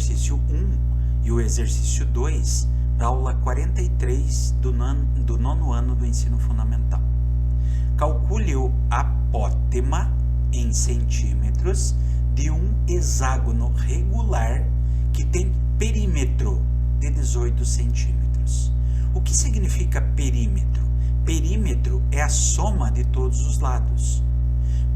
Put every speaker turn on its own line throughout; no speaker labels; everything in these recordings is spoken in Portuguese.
exercício 1 e o exercício 2 da aula 43 do nono ano do ensino fundamental. Calcule o apótema em centímetros de um hexágono regular que tem perímetro de 18 centímetros. O que significa perímetro? Perímetro é a soma de todos os lados.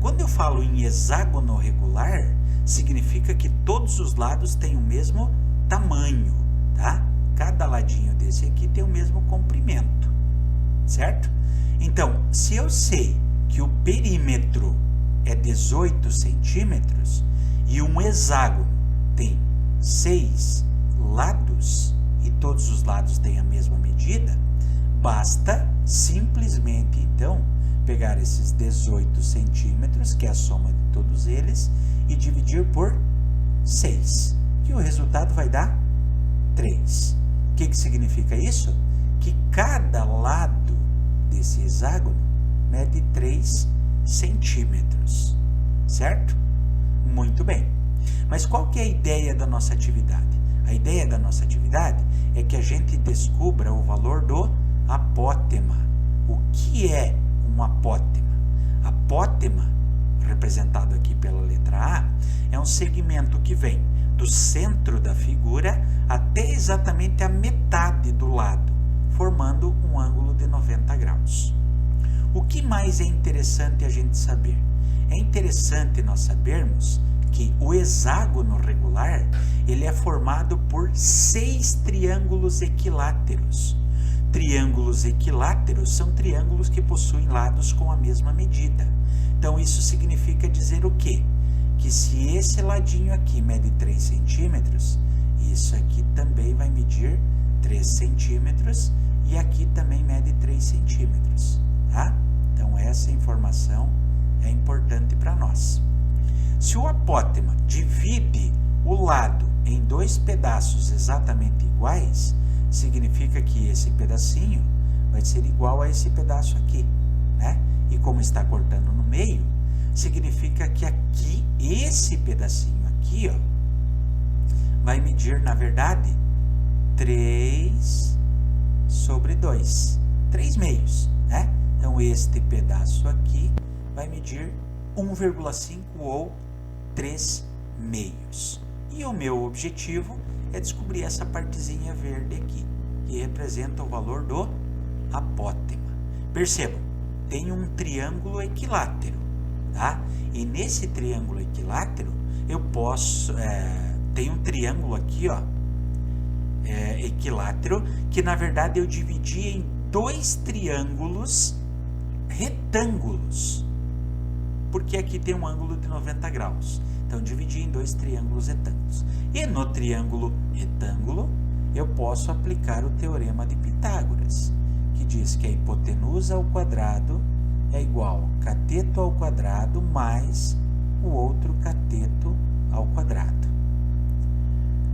Quando eu falo em hexágono regular, significa que todos os lados têm o mesmo tamanho, tá? Cada ladinho desse aqui tem o mesmo comprimento, certo? Então, se eu sei que o perímetro é 18 centímetros e um hexágono tem 6 lados e todos os lados têm a mesma medida, basta simplesmente, então, pegar esses 18 centímetros, que é a soma de todos eles, e dividir por 6, que o resultado vai dar 3. O que significa isso? Que cada lado desse hexágono mede 3 centímetros, certo? Muito bem. Mas qual que é a ideia da nossa atividade? A ideia da nossa atividade é que a gente descubra o valor do apótema. O que é um apótema? Apótema, representado aqui pela letra A, é um segmento que vem do centro da figura até exatamente a metade do lado, formando um ângulo de 90 graus. O que mais é interessante a gente saber? É interessante nós sabermos que o hexágono regular ele é formado por 6 triângulos equiláteros. Triângulos equiláteros são triângulos que possuem lados com a mesma medida. Então, isso significa dizer o quê? Que se esse ladinho aqui mede 3 centímetros, isso aqui também vai medir 3 centímetros e aqui também mede 3 centímetros, tá? Então, essa informação é importante para nós. Se o apótema divide o lado em 2 pedaços exatamente iguais, significa que esse pedacinho vai ser igual a esse pedaço aqui, né? E como está cortando no meio, significa que aqui, esse pedacinho aqui, ó, vai medir, na verdade, 3 sobre 2. 3 meios, né? Então, este pedaço aqui vai medir 1,5 ou 3 meios. E o meu objetivo é descobrir essa partezinha verde aqui, que representa o valor do apótema. Percebam, tem um triângulo equilátero, tá? E nesse triângulo equilátero, eu posso... tem um triângulo aqui, ó, equilátero, que na verdade eu dividi em 2 triângulos retângulos, porque aqui tem um ângulo de 90 graus. Então, dividi em 2 triângulos retângulos. E no triângulo retângulo, eu posso aplicar o teorema de Pitágoras, que diz que a hipotenusa ao quadrado é igual a cateto ao quadrado mais o outro cateto ao quadrado.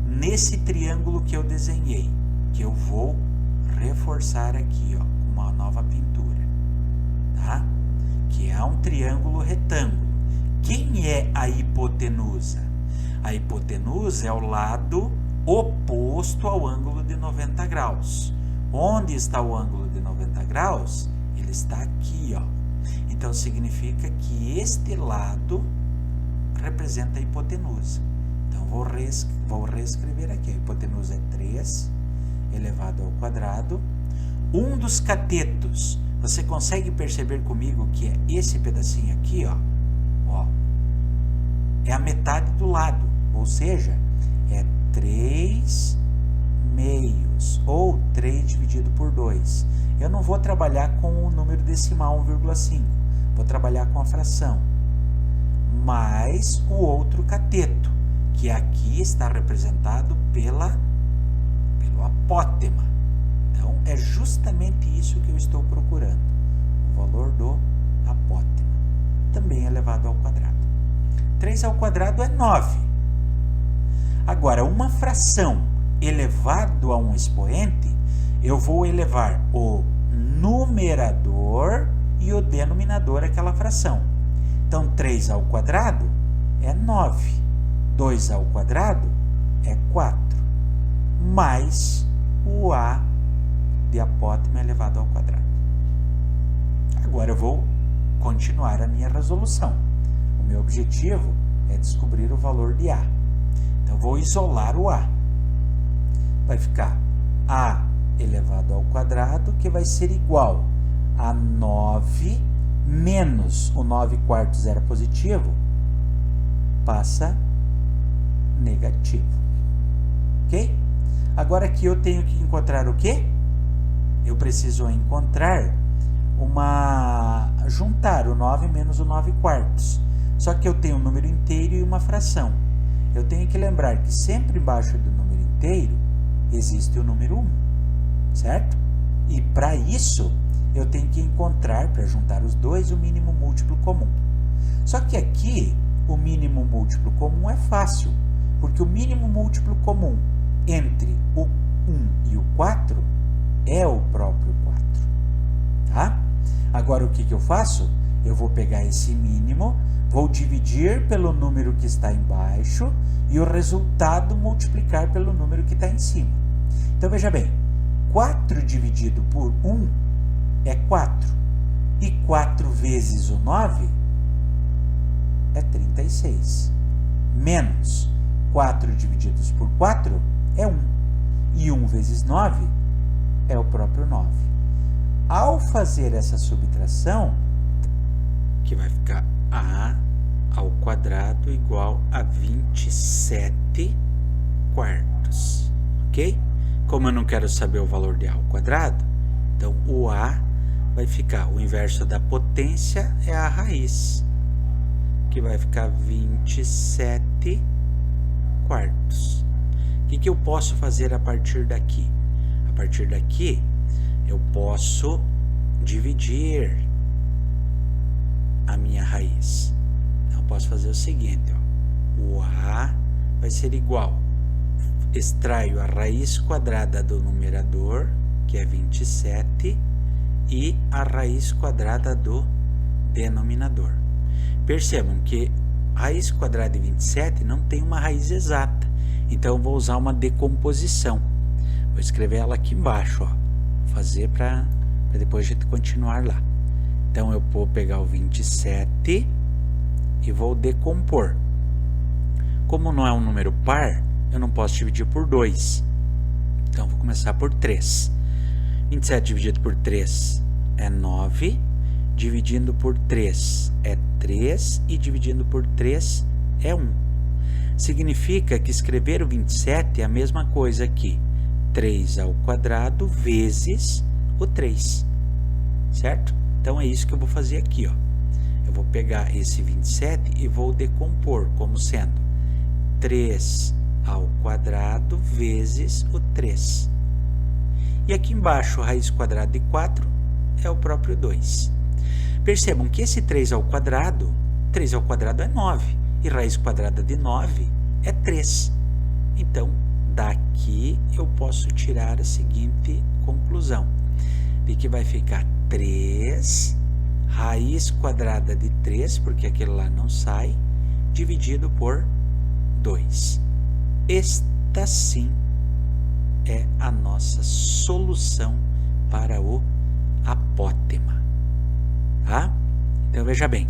Nesse triângulo que eu desenhei, que eu vou reforçar aqui, ó, com uma nova pintura, tá? Que é um triângulo retângulo. Quem é a hipotenusa? A hipotenusa é o lado oposto ao ângulo de 90 graus. Onde está o ângulo de 90 graus? Ele está aqui, ó. Então, significa que este lado representa a hipotenusa. Então, vou reescrever aqui. A hipotenusa é 3 elevado ao quadrado. Um dos catetos, você consegue perceber comigo que é esse pedacinho aqui, ó? Ó, é a metade do lado, ou seja, é 3 meios, ou 3 dividido por 2. Eu não vou trabalhar com o número decimal 1,5, vou trabalhar com a fração, mais o outro cateto, que aqui está representado pelo apótema. Então, é justamente isso que eu estou procurando, o valor do apótema, também elevado ao quadrado. 3 ao quadrado é 9. Agora, uma fração elevado a um expoente, eu vou elevar o numerador e o denominador àquela fração. Então, 3 ao quadrado é 9. 2 ao quadrado é 4, mais o a de apótema elevado ao quadrado. Agora eu vou continuar a minha resolução. O meu objetivo é descobrir o valor de a. Então, eu vou isolar o a. Vai ficar a elevado ao quadrado, que vai ser igual a 9 menos o 9 quartos era positivo, passa negativo. Ok? Agora aqui eu tenho que encontrar o quê? Eu preciso encontrar juntar o 9 menos o 9 quartos. Só que eu tenho um número inteiro e uma fração. Eu tenho que lembrar que sempre embaixo do número inteiro existe o número 1, certo? E para isso, eu tenho que encontrar, para juntar os dois, o mínimo múltiplo comum. Só que aqui, o mínimo múltiplo comum é fácil, porque o mínimo múltiplo comum entre o 1 e o 4 é o próprio 4, tá? Agora, o que eu faço? Eu vou pegar esse mínimo, vou dividir pelo número que está embaixo e o resultado multiplicar pelo número que está em cima. Então, veja bem, 4 dividido por 1 é 4. E 4 vezes o 9 é 36. Menos 4 divididos por 4 é 1. E 1 vezes 9 é o próprio 9. Ao fazer essa subtração, que vai ficar a ao quadrado igual a 27 quartos. Ok? Como eu não quero saber o valor de a ao quadrado, então o a vai ficar, o inverso da potência é a raiz, que vai ficar 27 quartos. O que eu posso fazer a partir daqui? A partir daqui, eu posso dividir a minha raiz. Então, eu posso fazer o seguinte, ó, o a vai ser igual, extraio a raiz quadrada do numerador, que é 27, e a raiz quadrada do denominador. Percebam que raiz quadrada de 27 não tem uma raiz exata, então eu vou usar uma decomposição. Vou escrever ela aqui embaixo, ó, vou fazer para depois a gente continuar lá. Então eu vou pegar o 27 e vou decompor. Como não é um número par, eu não posso dividir por 2. Então, vou começar por 3. 27 dividido por 3 é 9. Dividindo por 3 é 3. E dividindo por 3 é 1. Significa que escrever o 27 é a mesma coisa que 3 ao quadrado vezes o 3. Certo? Então, é isso que eu vou fazer aqui, ó. Eu vou pegar esse 27 e vou decompor como sendo 3 ao quadrado vezes o 3. E aqui embaixo, raiz quadrada de 4 é o próprio 2. Percebam que esse 3 ao quadrado é 9. E raiz quadrada de 9 é 3. Então, daqui eu posso tirar a seguinte conclusão. De que vai ficar 3, raiz quadrada de 3, porque aquele lá não sai, dividido por 2. Esta sim é a nossa solução para o apótema. Tá? Então veja bem,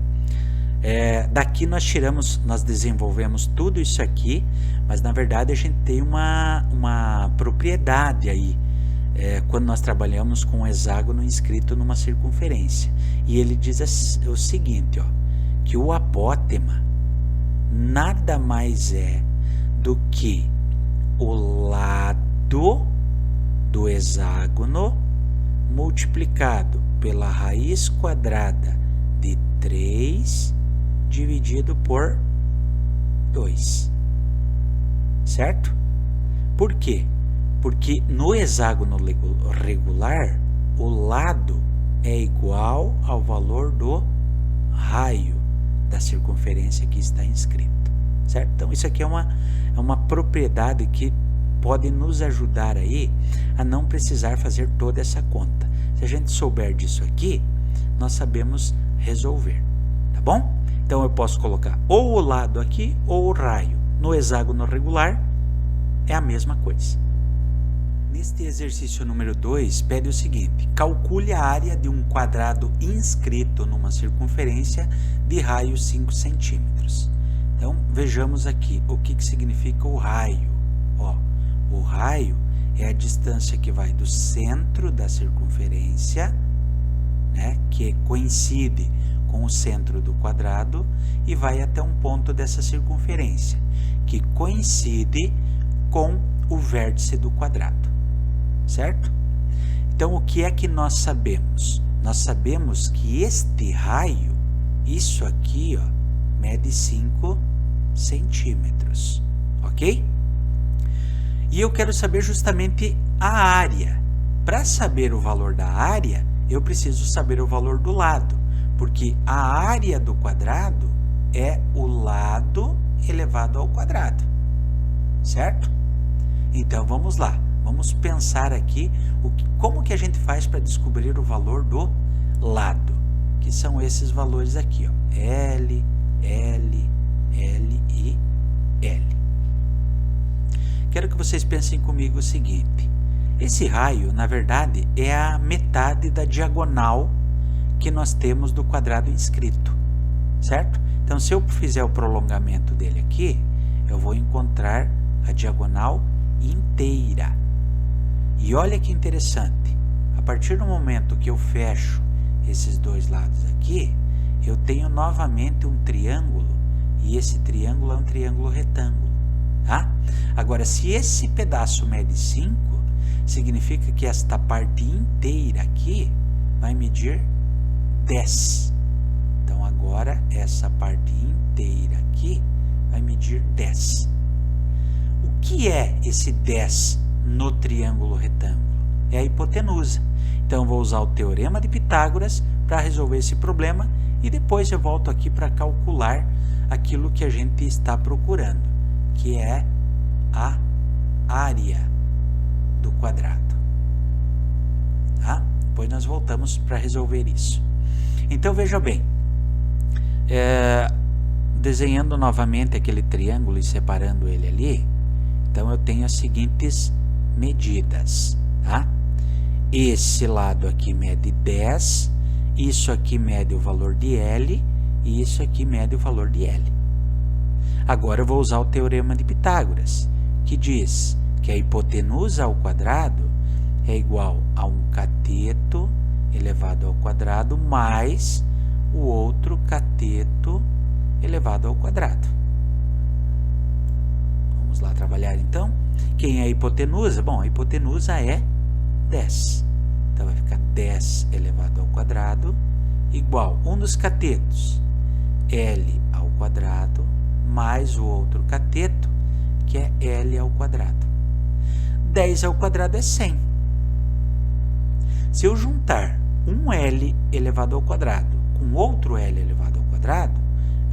daqui nós desenvolvemos tudo isso aqui, mas na verdade a gente tem uma propriedade aí, quando nós trabalhamos com um hexágono inscrito numa circunferência. E ele diz o seguinte, ó, que o apótema nada mais é do que o lado do hexágono multiplicado pela raiz quadrada de 3 dividido por 2. Certo? Por quê? Porque no hexágono regular, o lado é igual ao valor do raio da circunferência que está inscrito. Certo? Então, isso aqui é uma propriedade que pode nos ajudar aí a não precisar fazer toda essa conta. Se a gente souber disso aqui, nós sabemos resolver. Tá bom? Então, eu posso colocar ou o lado aqui ou o raio. No hexágono regular, é a mesma coisa. Neste exercício número 2, pede o seguinte: calcule a área de um quadrado inscrito numa circunferência de raio 5 centímetros. Então, vejamos aqui o que significa o raio. Ó, o raio é a distância que vai do centro da circunferência, né, que coincide com o centro do quadrado, e vai até um ponto dessa circunferência, que coincide com o vértice do quadrado. Certo? Então, o que é que nós sabemos? Nós sabemos que este raio, isso aqui, ó, mede 5 centímetros, ok? E eu quero saber justamente a área. Para saber o valor da área, eu preciso saber o valor do lado, porque a área do quadrado é o lado elevado ao quadrado, certo? Então, vamos lá. Vamos pensar aqui como que a gente faz para descobrir o valor do lado, que são esses valores aqui, ó, L, L, L e L. Quero que vocês pensem comigo o seguinte: esse raio, na verdade, é a metade da diagonal que nós temos do quadrado inscrito, certo? Então, se eu fizer o prolongamento dele aqui, eu vou encontrar a diagonal inteira. E olha que interessante, a partir do momento que eu fecho esses dois lados aqui, eu tenho novamente um triângulo, e esse triângulo é um triângulo retângulo, tá? Agora, se esse pedaço mede 5, significa que esta parte inteira aqui vai medir 10. Então, agora, essa parte inteira aqui vai medir 10. O que é esse 10 no triângulo retângulo? É a hipotenusa. Então, eu vou usar o teorema de Pitágoras para resolver esse problema e depois eu volto aqui para calcular aquilo que a gente está procurando, que é a área do quadrado. Tá? Depois nós voltamos para resolver isso. Então, veja bem, desenhando novamente aquele triângulo e separando ele ali, então eu tenho as seguintes medidas, tá? Esse lado aqui mede 10, isso aqui mede o valor de L e isso aqui mede o valor de L. Agora eu vou usar o teorema de Pitágoras, que diz que a hipotenusa ao quadrado é igual a um cateto elevado ao quadrado mais o outro cateto elevado ao quadrado. Vamos lá trabalhar então. Quem é a hipotenusa? Bom, a hipotenusa é 10. Então, vai ficar 10 elevado ao quadrado igual um dos catetos, L ao quadrado, mais o outro cateto, que é L ao quadrado. 10 ao quadrado é 100. Se eu juntar um L elevado ao quadrado com outro L elevado ao quadrado,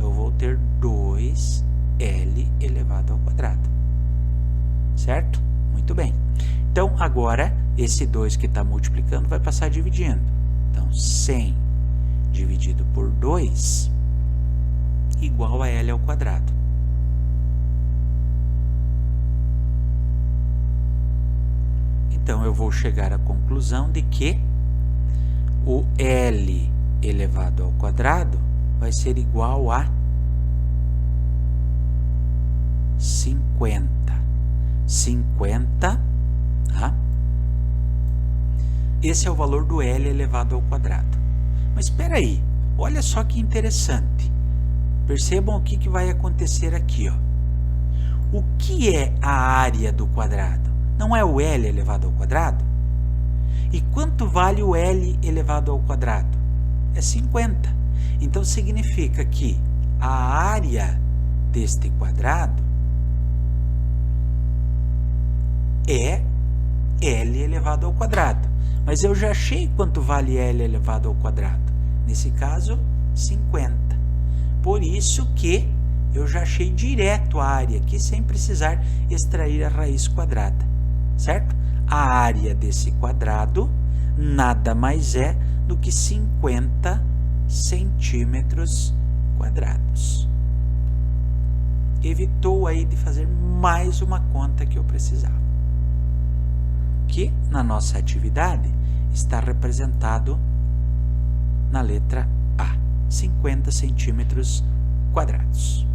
eu vou ter 2L elevado ao quadrado. Certo? Muito bem. Então, agora, esse 2 que está multiplicando vai passar dividindo. Então, 100 dividido por 2 igual a L ao quadrado. Então, eu vou chegar à conclusão de que o L elevado ao quadrado vai ser igual a 50. 50, tá? Esse é o valor do L elevado ao quadrado. Mas espera aí, olha só que interessante. Percebam o que vai acontecer aqui, ó. O que é a área do quadrado? Não é o L elevado ao quadrado? E quanto vale o L elevado ao quadrado? É 50. Então, significa que a área deste quadrado é L elevado ao quadrado. Mas eu já achei quanto vale L elevado ao quadrado. Nesse caso, 50. Por isso que eu já achei direto a área aqui, sem precisar extrair a raiz quadrada. Certo? A área desse quadrado nada mais é do que 50 centímetros quadrados. evitou aí de fazer mais uma conta que eu precisava, que na nossa atividade está representado na letra A, 50 centímetros quadrados.